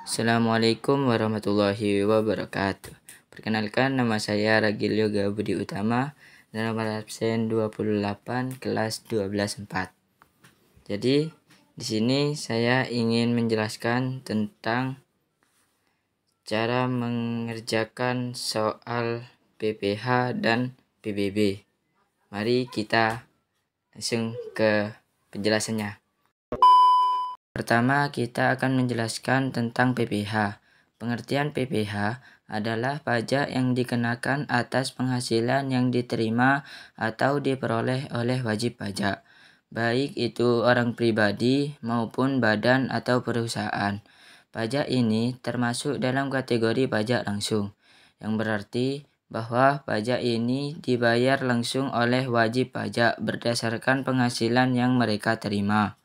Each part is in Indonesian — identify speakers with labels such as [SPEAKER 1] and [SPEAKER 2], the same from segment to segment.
[SPEAKER 1] Assalamualaikum warahmatullahi wabarakatuh. Perkenalkan, nama saya Ragil Yoga Budi Utama, dan nomor absen 28 kelas 12/4. Jadi, di sini saya ingin menjelaskan tentang cara mengerjakan soal PPH dan PBB. Mari kita langsung ke penjelasannya. Pertama, kita akan menjelaskan tentang PPH. Pengertian PPH adalah pajak yang dikenakan atas penghasilan yang diterima atau diperoleh oleh wajib pajak, baik itu orang pribadi maupun badan atau perusahaan. Pajak ini termasuk dalam kategori pajak langsung, yang berarti bahwa pajak ini dibayar langsung oleh wajib pajak berdasarkan penghasilan yang mereka terima.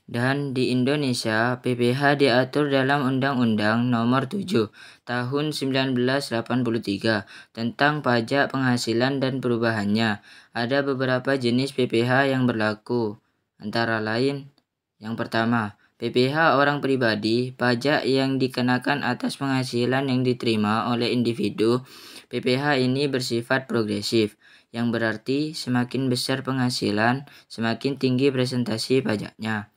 [SPEAKER 1] Dan di Indonesia, PPH diatur dalam Undang-Undang Nomor 7 Tahun 1983 tentang pajak penghasilan dan perubahannya. Ada beberapa jenis PPH yang berlaku, antara lain: yang pertama, PPH orang pribadi, pajak yang dikenakan atas penghasilan yang diterima oleh individu. PPH ini bersifat progresif, yang berarti semakin besar penghasilan, semakin tinggi presentasi pajaknya.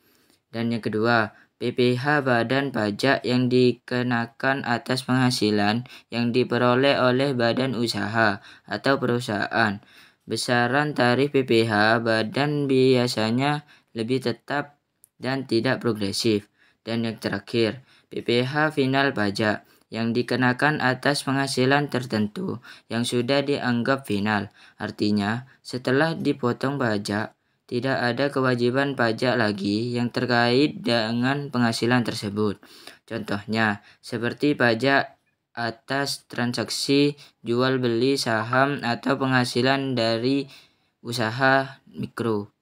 [SPEAKER 1] Dan yang kedua, PPH badan pajak yang dikenakan atas penghasilan yang diperoleh oleh badan usaha atau perusahaan. Besaran tarif PPH badan biasanya lebih tetap dan tidak progresif. Dan yang terakhir, PPH final pajak yang dikenakan atas penghasilan tertentu yang sudah dianggap final. Artinya, setelah dipotong pajak, tidak ada kewajiban pajak lagi yang terkait dengan penghasilan tersebut. Contohnya, seperti pajak atas transaksi jual beli saham atau penghasilan dari usaha mikro.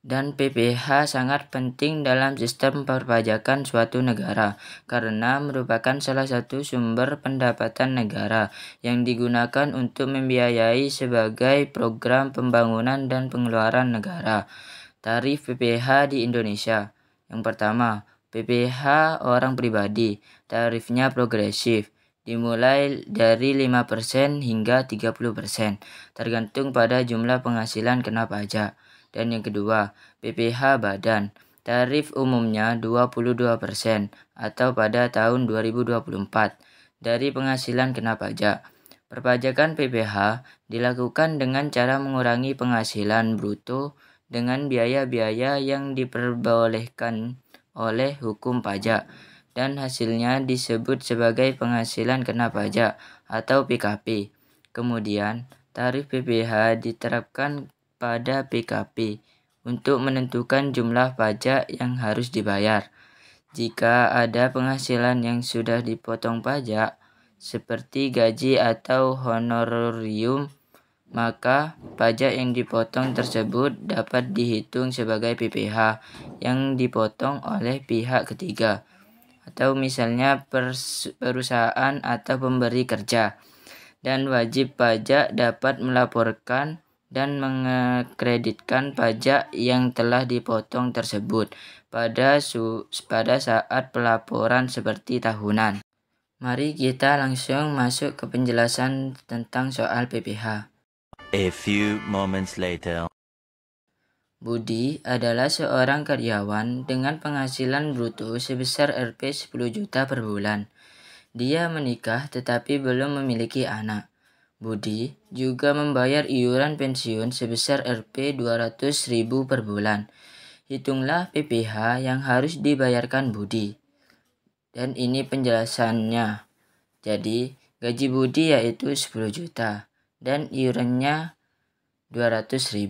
[SPEAKER 1] Dan PPH sangat penting dalam sistem perpajakan suatu negara karena merupakan salah satu sumber pendapatan negara yang digunakan untuk membiayai sebagai program pembangunan dan pengeluaran negara. Tarif PPH di Indonesia. Yang pertama, PPH orang pribadi. Tarifnya progresif, dimulai dari 5% hingga 30%, tergantung pada jumlah penghasilan kena pajak. Dan yang kedua, PPH badan. Tarif umumnya 22% atau pada tahun 2024 dari penghasilan kena pajak. Perpajakan PPH dilakukan dengan cara mengurangi penghasilan bruto dengan biaya-biaya yang diperbolehkan oleh hukum pajak, dan hasilnya disebut sebagai penghasilan kena pajak atau PKP. Kemudian, tarif PPH diterapkan pada PKP untuk menentukan jumlah pajak yang harus dibayar. Jika ada penghasilan yang sudah dipotong pajak, seperti gaji atau honorarium, maka pajak yang dipotong tersebut dapat dihitung sebagai PPH yang dipotong oleh pihak ketiga, atau misalnya perusahaan atau pemberi kerja. Dan wajib pajak dapat melaporkan dan mengkreditkan pajak yang telah dipotong tersebut pada saat pelaporan seperti tahunan. Mari kita langsung masuk ke penjelasan tentang soal PPH.
[SPEAKER 2] A few moments later.
[SPEAKER 1] Budi adalah seorang karyawan dengan penghasilan bruto sebesar Rp 10 juta per bulan. Dia menikah tetapi belum memiliki anak. Budi juga membayar iuran pensiun sebesar Rp 200.000 per bulan. Hitunglah PPH yang harus dibayarkan Budi. Dan ini penjelasannya. Jadi, gaji Budi yaitu 10 juta dan iurannya 200.000.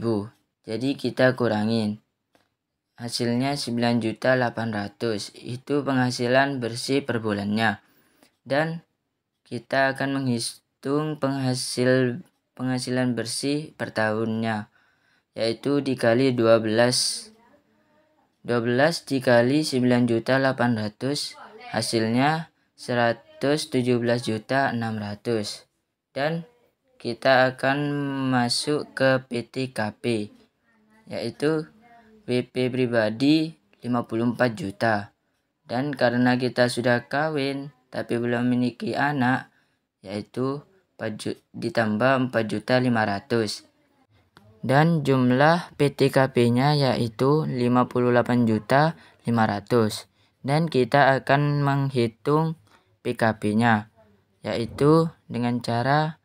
[SPEAKER 1] Jadi kita kurangin. Hasilnya 9.800.000. Itu penghasilan bersih per bulannya. Dan kita akan menghitung penghasilan bersih per tahunnya, yaitu dikali 12. 12 dikali 9.800.000 hasilnya 117.600.000. Dan kita akan masuk ke PTKP, yaitu WP pribadi 54 juta. Dan karena kita sudah kawin tapi belum memiliki anak, yaitu ditambah 4.500.000. Dan jumlah PTKP-nya yaitu 58.500.000. Dan kita akan menghitung PKP-nya, yaitu dengan cara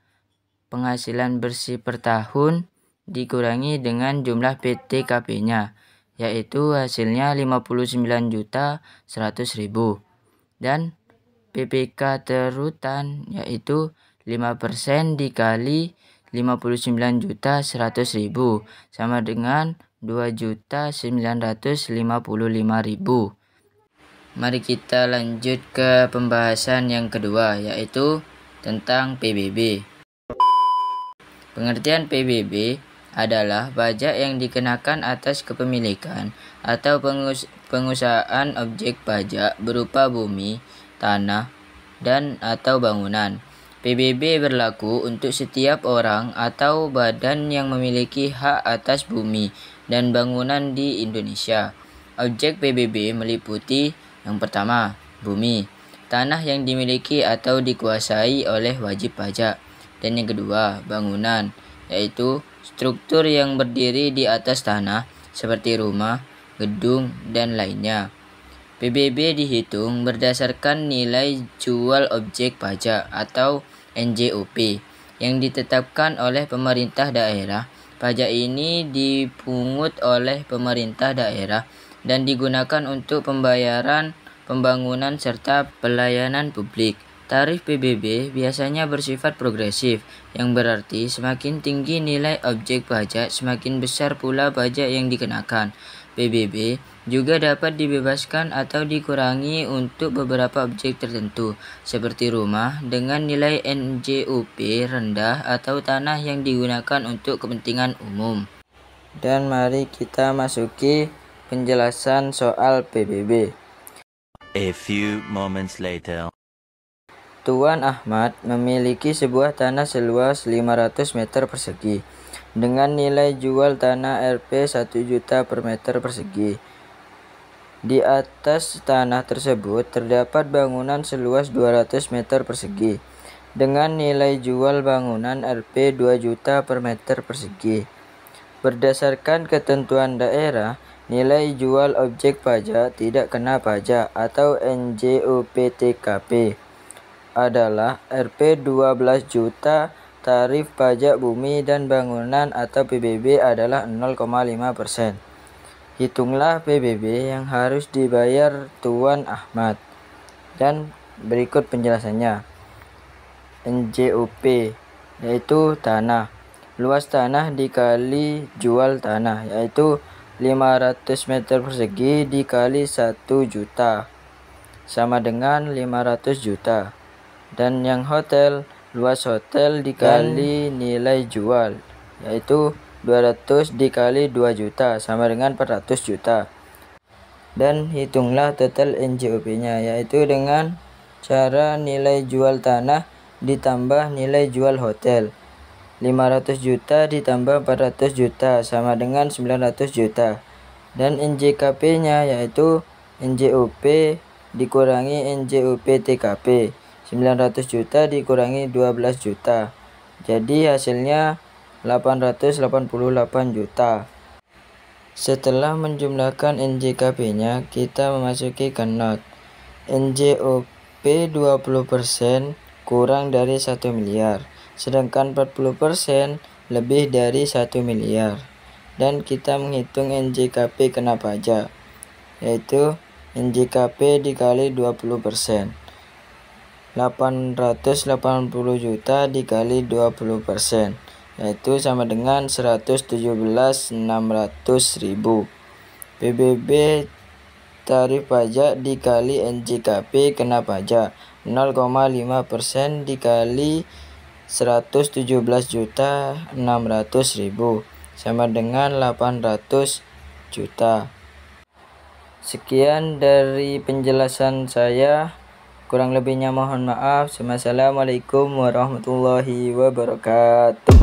[SPEAKER 1] penghasilan bersih per tahun dikurangi dengan jumlah PTKP-nya, yaitu hasilnya 59.100.000. Dan PPK terutan yaitu 5% dikali 59.100.000 sama dengan 2.955.000. Mari kita lanjut ke pembahasan yang kedua, yaitu tentang PBB. Pengertian PBB adalah pajak yang dikenakan atas kepemilikan atau pengusahaan objek pajak berupa bumi, tanah, dan atau bangunan. PBB berlaku untuk setiap orang atau badan yang memiliki hak atas bumi dan bangunan di Indonesia. Objek PBB meliputi yang pertama, bumi, tanah yang dimiliki atau dikuasai oleh wajib pajak. Dan yang kedua, bangunan, yaitu struktur yang berdiri di atas tanah seperti rumah, gedung, dan lainnya. PBB dihitung berdasarkan nilai jual objek pajak atau NJOP yang ditetapkan oleh pemerintah daerah. Pajak ini dipungut oleh pemerintah daerah dan digunakan untuk pembayaran pembangunan serta pelayanan publik. Tarif PBB biasanya bersifat progresif, yang berarti semakin tinggi nilai objek pajak, semakin besar pula pajak yang dikenakan. PBB juga dapat dibebaskan atau dikurangi untuk beberapa objek tertentu, seperti rumah dengan nilai NJOP rendah atau tanah yang digunakan untuk kepentingan umum. Dan mari kita masuki penjelasan soal PBB.
[SPEAKER 2] A few moments later.
[SPEAKER 1] Tuan Ahmad memiliki sebuah tanah seluas 500 meter persegi dengan nilai jual tanah Rp 1 juta per meter persegi. Di atas tanah tersebut terdapat bangunan seluas 200 meter persegi dengan nilai jual bangunan Rp 2 juta per meter persegi. Berdasarkan ketentuan daerah, nilai jual objek pajak tidak kena pajak atau NJOP-TKP adalah Rp 12 juta. Tarif pajak bumi dan bangunan atau PBB adalah 0,5%. Hitunglah PBB yang harus dibayar Tuan Ahmad. Dan berikut penjelasannya. NJOP yaitu tanah. Luas tanah dikali jual tanah yaitu 500 meter persegi dikali 1 juta sama dengan 500 juta. Dan yang hotel, luas hotel dikali nilai jual yaitu 200 dikali 2 juta sama dengan 400 juta. Dan hitunglah total NJOP-nya yaitu dengan cara nilai jual tanah ditambah nilai jual hotel. 500 juta ditambah 400 juta sama dengan 900 juta. Dan NJKP-nya yaitu NJOP dikurangi NJOP-TKP. 900 juta dikurangi 12 juta. Jadi hasilnya 888 juta. Setelah menjumlahkan NJKP-nya, kita memasuki ke not. NJOP 20% kurang dari 1 miliar, sedangkan 40% lebih dari 1 miliar. Dan kita menghitung NJKP kena pajak, yaitu NJKP dikali 20%. 880 juta dikali 20%, yaitu sama dengan 117.600.000. PBB tarif pajak dikali NJKP kena pajak 0,5% dikali 117.600.000 sama dengan 800 juta. Sekian dari penjelasan saya. Kurang lebihnya mohon maaf. Wassalamualaikum warahmatullahi wabarakatuh.